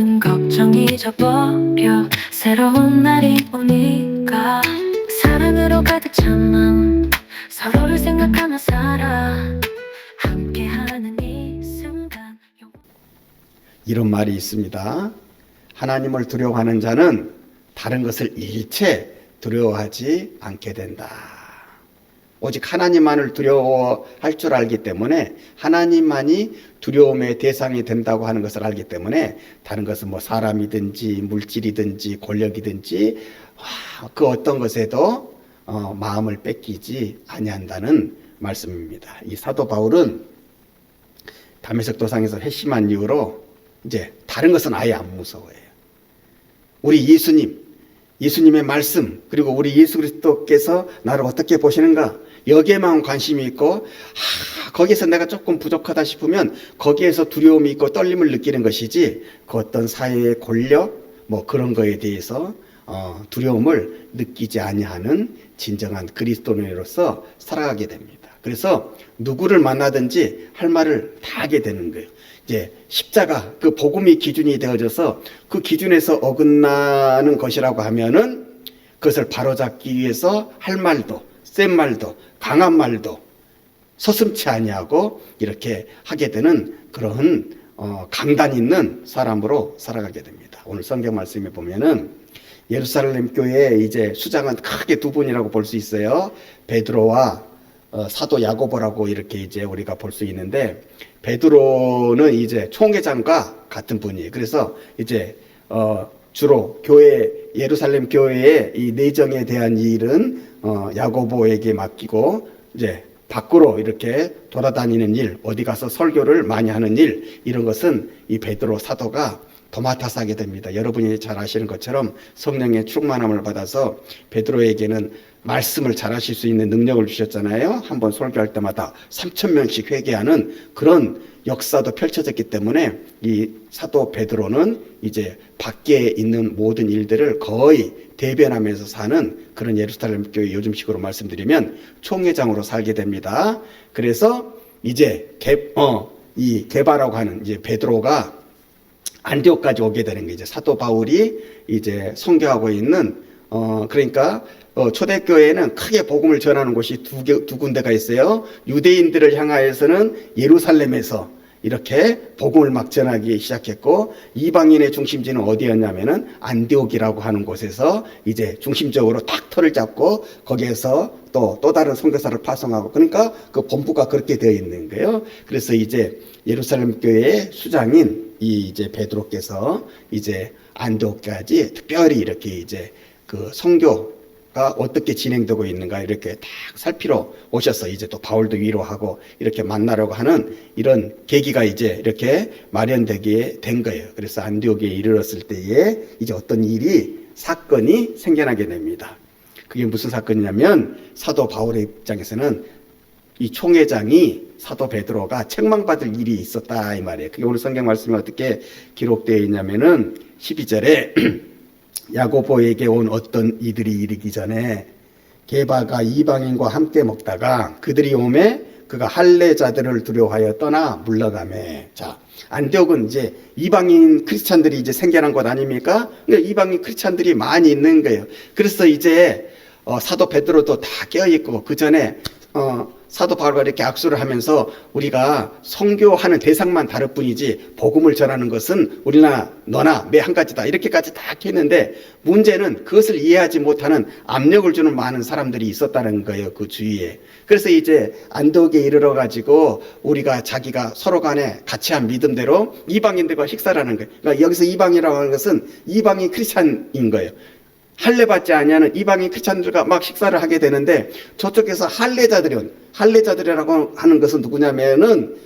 모든 걱정 잊어버려 새로운 날이 오니까 사랑으로 가득 찬 마음 서로를 생각하며 살아 함께하는 이 순간. 이런 말이 있습니다. 하나님을 두려워하는 자는 다른 것을 일체 두려워하지 않게 된다. 오직 하나님만을 두려워할 줄 알기 때문에, 하나님만이 두려움의 대상이 된다고 하는 것을 알기 때문에 다른 것은 뭐 사람이든지 물질이든지 권력이든지 그 어떤 것에도 마음을 뺏기지 아니한다는 말씀입니다. 이 사도 바울은 다메섹 도상에서 회심한 이후로 이제 다른 것은 아예 안 무서워해요. 우리 예수님의 말씀, 그리고 우리 예수 그리스도께서 나를 어떻게 보시는가, 여기에만 관심이 있고, 거기에서 내가 조금 부족하다 싶으면 거기에서 두려움이 있고 떨림을 느끼는 것이지, 그 어떤 사회의 권력 뭐 그런 거에 대해서 두려움을 느끼지 아니하는 진정한 그리스도인으로서 살아가게 됩니다. 그래서 누구를 만나든지 할 말을 다 하게 되는 거예요. 이제 십자가, 그 복음이 기준이 되어져서 그 기준에서 어긋나는 것이라고 하면은 그것을 바로잡기 위해서 할 말도, 센 말도, 강한 말도 서슴지 아니하고 이렇게 하게 되는 그런 강단 있는 사람으로 살아가게 됩니다. 오늘 성경 말씀에 보면은 예루살렘 교회의 이제 수장은 크게 두 분이라고 볼 수 있어요. 베드로와 사도 야고보라고 이렇게 이제 우리가 볼 수 있는데, 베드로는 이제 총회장과 같은 분이에요. 그래서 이제 주로 예루살렘 교회의 이 내정에 대한 일은 야고보에게 맡기고, 이제 밖으로 이렇게 돌아다니는 일, 어디 가서 설교를 많이 하는 일, 이런 것은 이 베드로 사도가 도맡아서 하게 됩니다. 여러분이 잘 아시는 것처럼 성령의 충만함을 받아서 베드로에게는 말씀을 잘하실 수 있는 능력을 주셨잖아요. 한번 설교할 때마다 3,000명씩 회개하는 그런 역사도 펼쳐졌기 때문에 이 사도 베드로는 이제 밖에 있는 모든 일들을 거의 대변하면서 사는 그런 예루살렘 교회, 요즘식으로 말씀드리면 총회장으로 살게 됩니다. 그래서 이제 이 게바라고 하는 이제 베드로가 안디옥까지 오게 되는 게, 이제 사도 바울이 이제 선교하고 있는 그러니까 초대교회는 크게 복음을 전하는 곳이 두 군데가 있어요. 유대인들을 향하여서는 예루살렘에서 이렇게 복음을 막 전하기 시작했고, 이방인의 중심지는 어디였냐면은 안디옥이라고 하는 곳에서 이제 중심적으로 딱 터를 잡고 거기에서 또 다른 선교사를 파송하고, 그러니까 그 본부가 그렇게 되어 있는 거예요. 그래서 이제 예루살렘 교회의 수장인 이제 베드로께서 이제 안디옥까지 특별히 이렇게 이제 그 선교가 어떻게 진행되고 있는가 이렇게 딱 살피러 오셔서 이제 또 바울도 위로하고 이렇게 만나려고 하는 이런 계기가 이제 이렇게 마련되게 된 거예요. 그래서 안디옥에 이르렀을 때에 이제 어떤 사건이 생겨나게 됩니다. 그게 무슨 사건이냐면, 사도 바울의 입장에서는 이 총회장이 사도 베드로가 책망받을 일이 있었다 이 말이에요. 그게 오늘 성경 말씀에 어떻게 기록되어 있냐면은 12절에 야고보에게 온 어떤 이들이 이르기 전에 게바가 이방인과 함께 먹다가 그들이 오매 그가 할례자들을 두려워하여 떠나 물러가매. 자, 안디옥은 이제 이방인 크리스찬들이 이제 생겨난 곳 아닙니까? 그러니까 이방인 크리스찬들이 많이 있는 거예요. 그래서 이제 사도 베드로도 다 깨어있고, 그 전에 사도 바울과 이렇게 악수를 하면서 우리가 선교하는 대상만 다를 뿐이지 복음을 전하는 것은 우리나 너나 매 한 가지다, 이렇게까지 다 했는데, 문제는 그것을 이해하지 못하는 압력을 주는 많은 사람들이 있었다는 거예요, 그 주위에. 그래서 이제 안디옥에 이르러 가지고 우리가 자기가 서로 간에 같이 한 믿음대로 이방인들과 식사를 하는 거예요. 그러니까 여기서 이방이라고 하는 것은 이방인 크리스찬인 거예요. 할례 받지 아니하는 이방인 크리스찬들과 막 식사를 하게 되는데, 저쪽에서 할례자들이라고 하는 것은 누구냐면은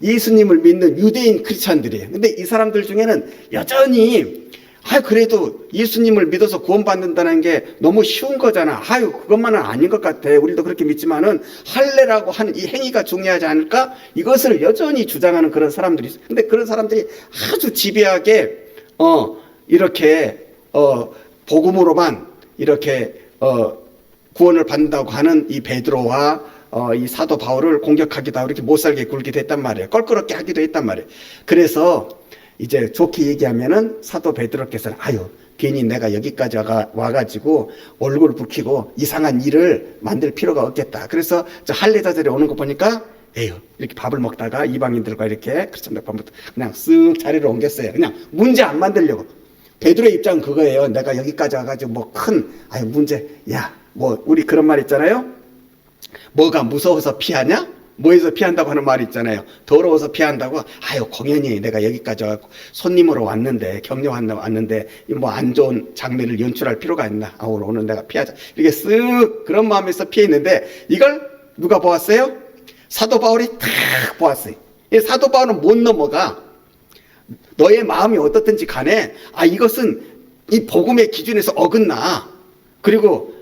예수님을 믿는 유대인 크리스찬들이에요. 근데 이 사람들 중에는 여전히 그래도 예수님을 믿어서 구원받는다는 게 너무 쉬운 거잖아. 그것만은 아닌 것 같아. 우리도 그렇게 믿지만은 할례라고 하는 이 행위가 중요하지 않을까? 이것을 여전히 주장하는 그런 사람들이 있어요. 근데 그런 사람들이 아주 지배하게 이렇게 복음으로만 이렇게 구원을 받는다고 하는 이 베드로와 이 사도 바울을 공격하기도 하고 이렇게 못살게 굴기도 했단 말이에요. 껄끄럽게 하기도 했단 말이에요. 그래서 이제 좋게 얘기하면은 사도 베드로께서는 아유 괜히 내가 여기까지 와가지고 얼굴 붉히고 이상한 일을 만들 필요가 없겠다. 그래서 저 할례자절에 오는 거 보니까 에휴 이렇게 밥을 먹다가 이방인들과 이렇게 크리스천들 밥부터 그냥 쓱 자리를 옮겼어요. 그냥 문제 안 만들려고. 베드로의 입장은 그거예요. 내가 여기까지 와가지고 뭐 큰 아유 문제 야 뭐 우리 그런 말 있잖아요. 뭐가 무서워서 피하냐? 뭐에서 피한다고 하는 말이 있잖아요. 더러워서 피한다고. 아유 공연히 내가 여기까지 와서 손님으로 왔는데 격려하러 왔는데 뭐 안 좋은 장면을 연출할 필요가 있나. 아 오늘 내가 피하자. 이렇게 쓱 그런 마음에서 피했는데 이걸 누가 보았어요? 사도 바울이 탁 보았어요. 이 사도 바울은 못 넘어가. 너의 마음이 어떻든지 간에 아 이것은 이 복음의 기준에서 어긋나. 그리고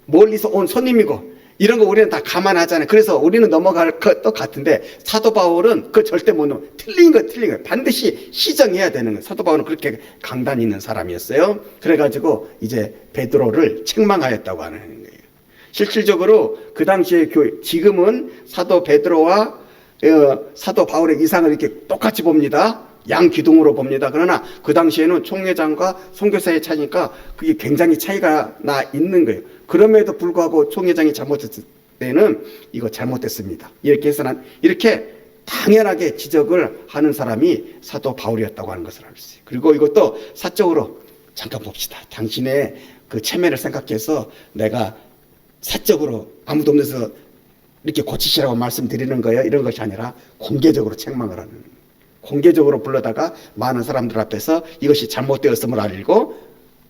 멀리서 온 손님이고 이런 거 우리는 다 감안하잖아요. 그래서 우리는 넘어갈 것도 같은데 사도 바울은 그 절대 못 넘어. 틀린 거 반드시 시정해야 되는 거예요. 사도 바울은 그렇게 강단 있는 사람이었어요. 그래가지고 이제 베드로를 책망하였다고 하는 거예요. 실질적으로 그 당시에 지금은 사도 베드로와 사도 바울의 이상을 이렇게 똑같이 봅니다. 양기둥으로 봅니다. 그러나 그 당시에는 총회장과 선교사의 차이니까 그게 굉장히 차이가 나 있는 거예요. 그럼에도 불구하고 총회장이 잘못했을 때는 이거 잘못됐습니다. 이렇게 해서는 이렇게 당연하게 지적을 하는 사람이 사도 바울이었다고 하는 것을 알 수 있어요. 그리고 이것도 사적으로 잠깐 봅시다. 당신의 그 체면을 생각해서 내가 사적으로 아무도 없는 데서 이렇게 고치시라고 말씀드리는 거예요. 이런 것이 아니라 공개적으로 책망을 하는 거예요. 공개적으로 불러다가 많은 사람들 앞에서 이것이 잘못되었음을 알고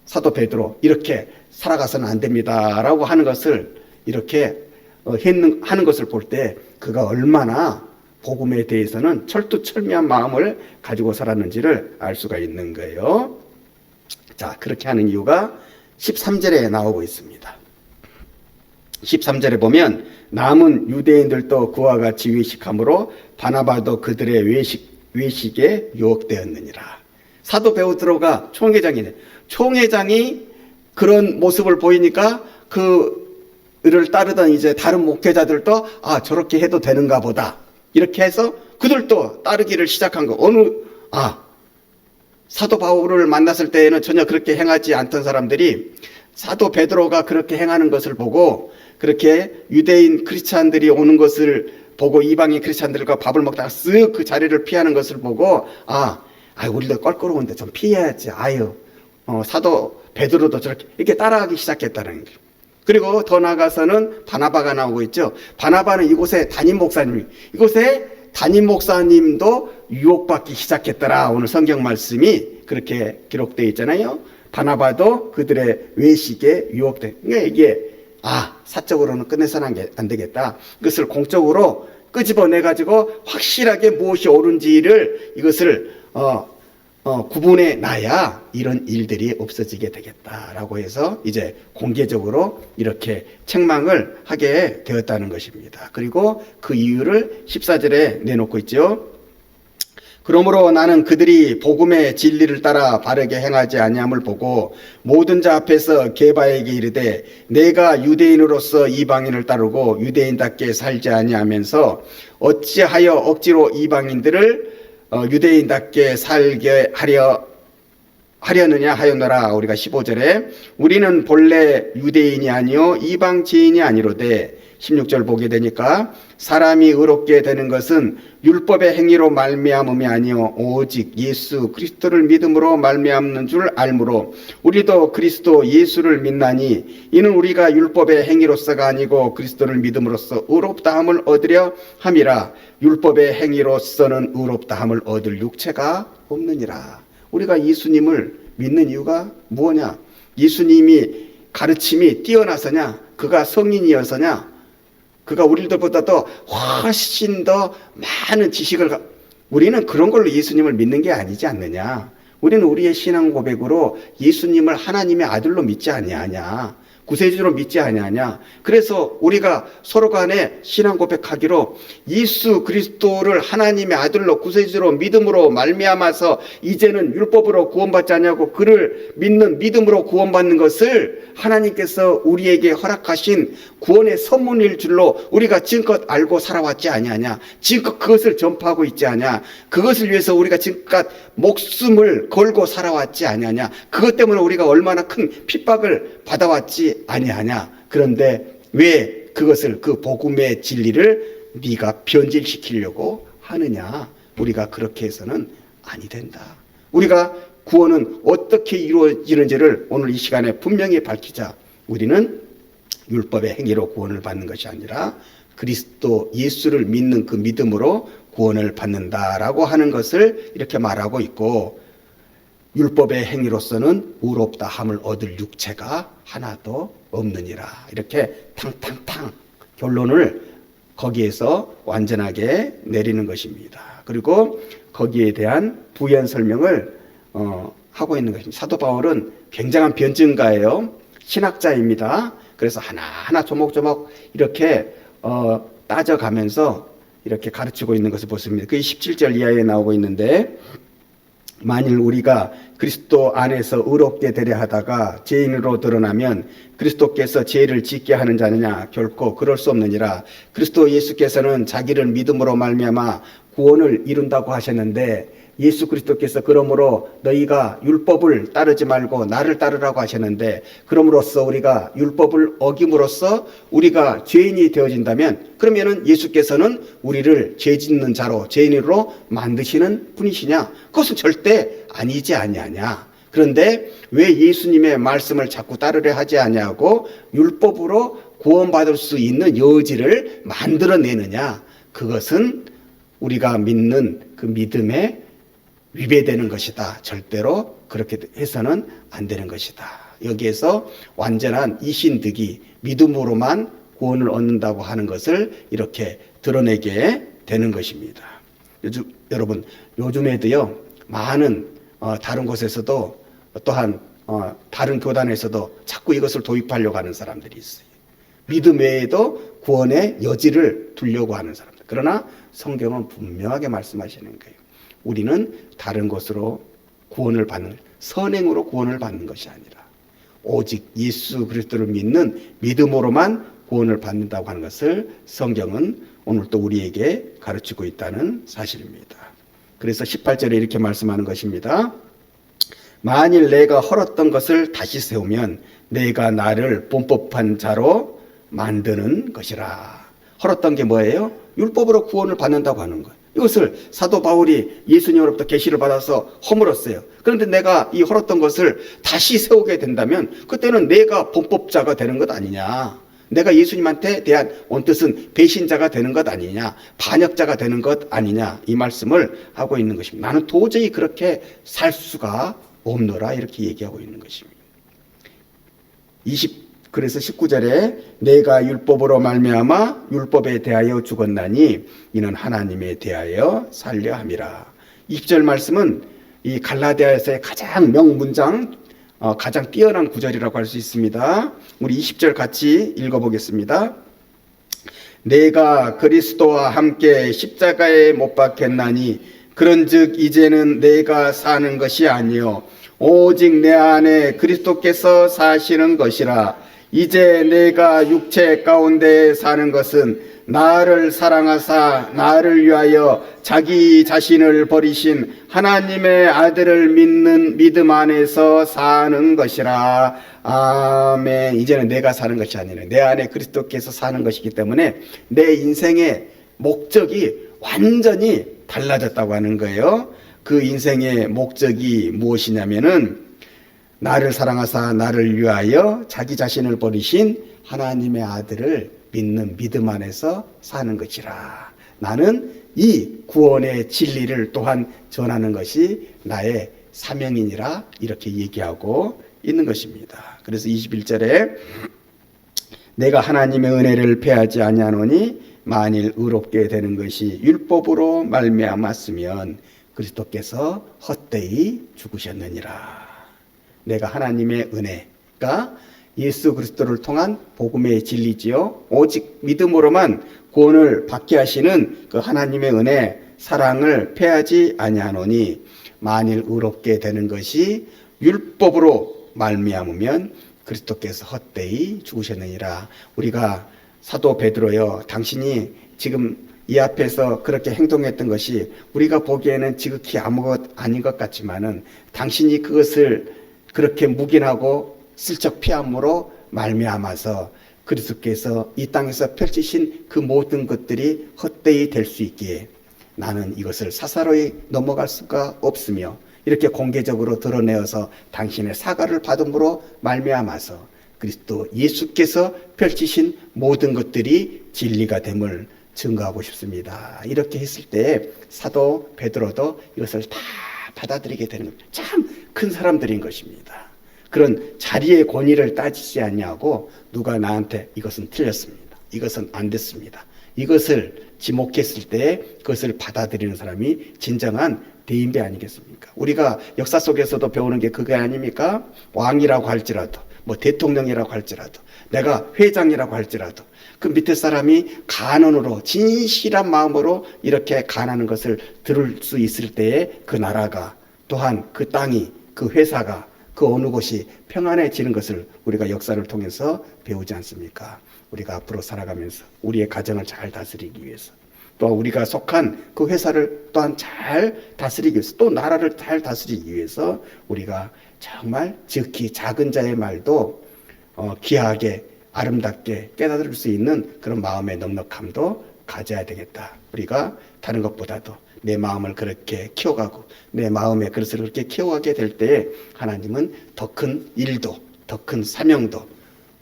사도 베드로 이렇게 살아가서는 안 됩니다라고 하는 것을 이렇게 하는 것을 볼 때 그가 얼마나 복음에 대해서는 철두철미한 마음을 가지고 살았는지를 알 수가 있는 거예요. 자, 그렇게 하는 이유가 13절에 나오고 있습니다. 13절에 보면 남은 유대인들도 그와 같이 외식함으로 바나바도 그들의 외식에 유혹되었느니라. 사도 베드로가 총회장이네. 총회장이 그런 모습을 보이니까 그를 따르던 이제 다른 목회자들도 아 저렇게 해도 되는가 보다. 이렇게 해서 그들도 따르기를 시작한 거. 사도 바울을 만났을 때에는 전혀 그렇게 행하지 않던 사람들이 사도 베드로가 그렇게 행하는 것을 보고 그렇게 유대인 크리스찬들이 오는 것을 보고 이방인 크리스찬들과 밥을 먹다가 쓱 그 자리를 피하는 것을 보고 우리도 껄끄러운데 좀 피해야지. 사도 베드로도 저렇게 이렇게 따라가기 시작했다는 거예요. 그리고 더 나아가서는 바나바가 나오고 있죠. 바나바는 이곳의 담임 목사님, 이곳의 담임 목사님도 유혹받기 시작했더라. 오늘 성경 말씀이 그렇게 기록되어 있잖아요. 바나바도 그들의 외식에 유혹돼. 그러니까 이게 사적으로는 끝내서는 안 되겠다. 이것을 공적으로 끄집어내가지고 확실하게 무엇이 옳은지를 이것을 구분해 놔야 이런 일들이 없어지게 되겠다라고 해서 이제 공개적으로 이렇게 책망을 하게 되었다는 것입니다. 그리고 그 이유를 14절에 내놓고 있죠. 그러므로 나는 그들이 복음의 진리를 따라 바르게 행하지 아니함을 보고 모든 자 앞에서 게바에게 이르되 내가 유대인으로서 이방인을 따르고 유대인답게 살지 아니하면서 어찌하여 억지로 이방인들을 유대인답게 살게 하려느냐 하였노라. 우리가 15절에 우리는 본래 유대인이 아니요 이방지인이 아니로되 16절 보게 되니까 사람이 의롭게 되는 것은 율법의 행위로 말미암음이 아니요 오직 예수 그리스도를 믿음으로 말미암는 줄 알므로 우리도 그리스도 예수를 믿나니 이는 우리가 율법의 행위로서가 아니고 그리스도를 믿음으로써 의롭다함을 얻으려 함이라. 율법의 행위로서는 의롭다함을 얻을 육체가 없느니라. 우리가 예수님을 믿는 이유가 무엇냐? 예수님이 가르침이 뛰어나서냐? 그가 성인이어서냐? 그가 우리들보다도 훨씬 더 많은 지식을 우리는 그런 걸로 예수님을 믿는 게 아니지 않느냐. 우리는 우리의 신앙 고백으로 예수님을 하나님의 아들로 믿지 아니하냐. 구세주로 믿지 아니하냐. 그래서 우리가 서로 간에 신앙 고백하기로 예수 그리스도를 하나님의 아들로 구세주로 믿음으로 말미암아서 이제는 율법으로 구원받지 않냐고 그를 믿는 믿음으로 구원받는 것을 하나님께서 우리에게 허락하신 구원의 선문일 줄로 우리가 지금껏 알고 살아왔지 아니하냐. 지금껏 그것을 전파하고 있지 않냐. 그것을 위해서 우리가 지금껏 목숨을 걸고 살아왔지 아니하냐. 그것 때문에 우리가 얼마나 큰 핍박을 받아왔지 아니하냐. 그런데 왜 그것을 그 복음의 진리를 네가 변질시키려고 하느냐. 우리가 그렇게 해서는 아니 된다. 우리가 구원은 어떻게 이루어지는지를 오늘 이 시간에 분명히 밝히자. 우리는 율법의 행위로 구원을 받는 것이 아니라 그리스도 예수를 믿는 그 믿음으로 구원을 받는다라고 하는 것을 이렇게 말하고 있고, 율법의 행위로서는 의롭다 함을 얻을 육체가 하나도 없느니라. 이렇게 탕탕탕 결론을 거기에서 완전하게 내리는 것입니다. 그리고 거기에 대한 부연 설명을 하고 있는 것입니다. 사도 바울은 굉장한 변증가예요. 신학자입니다. 그래서 하나하나 조목조목 이렇게 따져가면서 이렇게 가르치고 있는 것을 보십니다. 그게 17절 이하에 나오고 있는데, 만일 우리가 그리스도 안에서 의롭게 되려 하다가 죄인으로 드러나면 그리스도께서 죄를 짓게 하는 자느냐. 결코 그럴 수 없느니라. 그리스도 예수께서는 자기를 믿음으로 말미암아 구원을 이룬다고 하셨는데, 예수 그리스도께서 그러므로 너희가 율법을 따르지 말고 나를 따르라고 하셨는데, 그럼으로써 우리가 율법을 어김으로써 우리가 죄인이 되어진다면, 그러면은 예수께서는 우리를 죄 짓는 자로 죄인으로 만드시는 분이시냐? 그것은 절대 아니지 아니하냐. 그런데 왜 예수님의 말씀을 자꾸 따르려 하지 아니하고 율법으로 구원받을 수 있는 여지를 만들어내느냐? 그것은 우리가 믿는 그 믿음에 위배되는 것이다. 절대로 그렇게 해서는 안 되는 것이다. 여기에서 완전한 이신득이 믿음으로만 구원을 얻는다고 하는 것을 이렇게 드러내게 되는 것입니다. 여러분, 요즘에도요, 많은 다른 곳에서도 또한 다른 교단에서도 자꾸 이것을 도입하려고 하는 사람들이 있어요. 믿음 외에도 구원의 여지를 두려고 하는 사람들. 그러나 성경은 분명하게 말씀하시는 거예요. 우리는 다른 것으로 구원을 받는, 선행으로 구원을 받는 것이 아니라 오직 예수 그리스도를 믿는 믿음으로만 구원을 받는다고 하는 것을 성경은 오늘 또 우리에게 가르치고 있다는 사실입니다. 그래서 18절에 이렇게 말씀하는 것입니다. 만일 내가 헐었던 것을 다시 세우면 내가 나를 본법한 자로 만드는 것이라. 헐었던 게 뭐예요? 율법으로 구원을 받는다고 하는 거예요. 이것을 사도 바울이 예수님으로부터 계시를 받아서 허물었어요. 그런데 내가 이 헐었던 것을 다시 세우게 된다면 그때는 내가 본법자가 되는 것 아니냐. 내가 예수님한테 대한 원뜻은 배신자가 되는 것 아니냐. 반역자가 되는 것 아니냐. 이 말씀을 하고 있는 것입니다. 나는 도저히 그렇게 살 수가 없노라. 이렇게 얘기하고 있는 것입니다. 그래서 19절에 내가 율법으로 말미암아 율법에 대하여 죽었나니 이는 하나님에 대하여 살려 함이라. 20절 말씀은 이 갈라디아에서의 가장 명문장, 가장 뛰어난 구절이라고 할 수 있습니다. 우리 20절 같이 읽어보겠습니다. 내가 그리스도와 함께 십자가에 못 박혔나니 그런즉 이제는 내가 사는 것이 아니요 오직 내 안에 그리스도께서 사시는 것이라. 이제 내가 육체 가운데 사는 것은 나를 사랑하사 나를 위하여 자기 자신을 버리신 하나님의 아들을 믿는 믿음 안에서 사는 것이라. 아멘. 이제는 내가 사는 것이 아니라 내 안에 그리스도께서 사는 것이기 때문에 내 인생의 목적이 완전히 달라졌다고 하는 거예요. 그 인생의 목적이 무엇이냐면은 나를 사랑하사 나를 위하여 자기 자신을 버리신 하나님의 아들을 믿는 믿음 안에서 사는 것이라. 나는 이 구원의 진리를 또한 전하는 것이 나의 사명이니라. 이렇게 얘기하고 있는 것입니다. 그래서 21절에 내가 하나님의 은혜를 패하지 아니하노니 만일 의롭게 되는 것이 율법으로 말미암았으면 그리스도께서 헛되이 죽으셨느니라. 내가 하나님의 은혜가 예수 그리스도를 통한 복음의 진리지요. 오직 믿음으로만 구원을 받게 하시는 그 하나님의 은혜, 사랑을 패하지 아니하노니 만일 의롭게 되는 것이 율법으로 말미암으면 그리스도께서 헛되이 죽으셨느니라. 우리가 사도 베드로여, 당신이 지금 이 앞에서 그렇게 행동했던 것이 우리가 보기에는 지극히 아무것 아닌 것 같지만은 당신이 그것을 그렇게 묵인하고 슬쩍 피함으로 말미암아서 그리스도께서 이 땅에서 펼치신 그 모든 것들이 헛되이 될 수 있기에 나는 이것을 사사로이 넘어갈 수가 없으며 이렇게 공개적으로 드러내어서 당신의 사과를 받음으로 말미암아서 그리스도 예수께서 펼치신 모든 것들이 진리가 됨을 증거하고 싶습니다. 이렇게 했을 때 사도 베드로도 이것을 다 받아들이게 되는 참 큰 사람들인 것입니다. 그런 자리의 권위를 따지지 않냐고 누가 나한테 이것은 틀렸습니다. 이것은 안 됐습니다. 이것을 지목했을 때 그것을 받아들이는 사람이 진정한 대인배 아니겠습니까? 우리가 역사 속에서도 배우는 게 그게 아닙니까? 왕이라고 할지라도 뭐 대통령이라고 할지라도 내가 회장이라고 할지라도 그 밑에 사람이 간언으로 진실한 마음으로 이렇게 간하는 것을 들을 수 있을 때에 그 나라가 또한 그 땅이 그 회사가 그 어느 곳이 평안해지는 것을 우리가 역사를 통해서 배우지 않습니까? 우리가 앞으로 살아가면서 우리의 가정을 잘 다스리기 위해서 또 우리가 속한 그 회사를 또한 잘 다스리기 위해서 또 나라를 잘 다스리기 위해서 우리가 정말 지극히 작은 자의 말도 귀하게 아름답게 깨달을 수 있는 그런 마음의 넉넉함도 가져야 되겠다. 우리가 다른 것보다도 내 마음을 그렇게 키워가고 내 마음의 그릇을 그렇게 키워가게 될 때에 하나님은 더 큰 일도 더 큰 사명도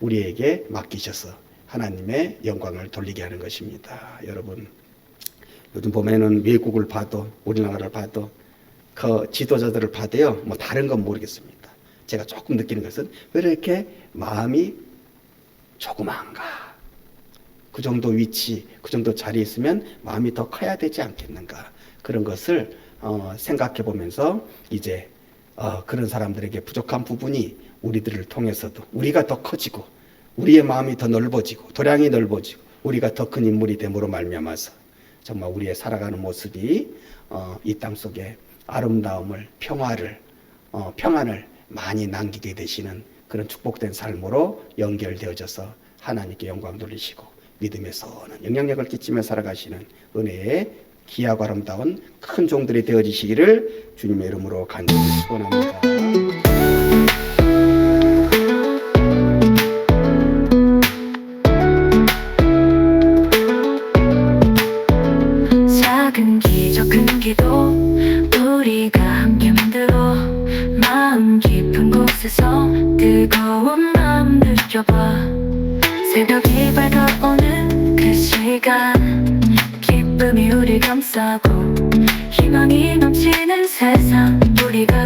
우리에게 맡기셔서 하나님의 영광을 돌리게 하는 것입니다. 여러분, 요즘 보면은 외국을 봐도 우리나라를 봐도 그 지도자들을 봐도요, 뭐 다른 건 모르겠습니다. 제가 조금 느끼는 것은 왜 이렇게 마음이 조그마한가? 그 정도 위치, 그 정도 자리에 있으면 마음이 더 커야 되지 않겠는가? 그런 것을 생각해 보면서 이제 그런 사람들에게 부족한 부분이 우리들을 통해서도 우리가 더 커지고 우리의 마음이 더 넓어지고 도량이 넓어지고 우리가 더 큰 인물이 됨으로 말미암아서 정말 우리의 살아가는 모습이 이 땅 속에 아름다움을 평안을 많이 남기게 되시는 그런 축복된 삶으로 연결되어져서 하나님께 영광 돌리시고 믿음의 선한 영향력을 끼치며 살아가시는 은혜의 귀하고 아름다운 큰 종들이 되어지시기를 주님의 이름으로 간절히 축원합니다. 작은 기적 큰 기도 우리가 함께 만들어 마음 깊은 곳에서 뜨거운 마음 느껴봐. 새벽이 밝아오는 그 시간 기쁨이 우리 감싸고 희망이 넘치는 세상 우리가